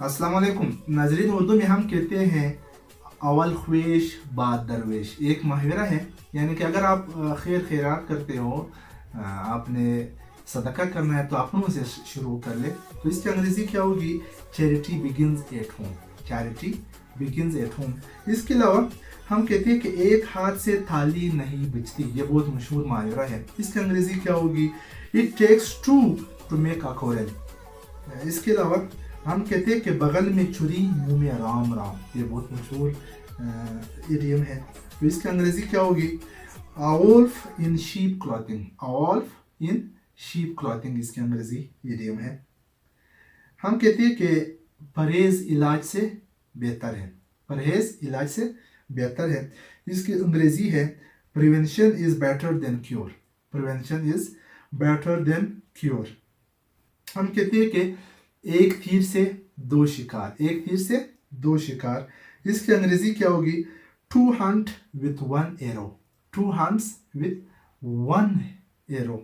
अस्सलाम वालेकुम नाजरीन। उर्दू में हम कहते हैं अवल ख्वेश बाद दरवेश, एक मुहावरा है। यानी कि अगर आप खैर खैरात करते हो, आपने सदका करना है तो अपनों से शुरू कर ले। तो इसकी अंग्रेज़ी क्या होगी? Charity begins at home. Charity begins at home. इसके अलावा हम कहते हैं कि एक हाथ से थाली नहीं बिजती, ये बहुत मशहूर मुहावरा है। इसकी अंग्रेज़ी क्या होगी? It takes two to make a quarrel. इसके अलावा हम कहते हैं कि बगल में छुरी मुंह में राम राम, ये बहुत मशहूर इडियम है। तो इसकी अंग्रेज़ी क्या होगी? A wolf in sheep clothing। A wolf in sheep clothing इसकी अंग्रेज़ी इडियम है। हम कहते हैं कि परहेज़ इलाज से बेहतर है। परहेज़ इलाज से बेहतर है। इसकी अंग्रेज़ी है prevention is better than cure. Prevention is better than cure. हम कहते हैं कि एक तीर से दो शिकार। एक तीर से दो शिकार। इसकी अंग्रेज़ी क्या होगी? Two hunt with one arrow. Two hunts with one arrow.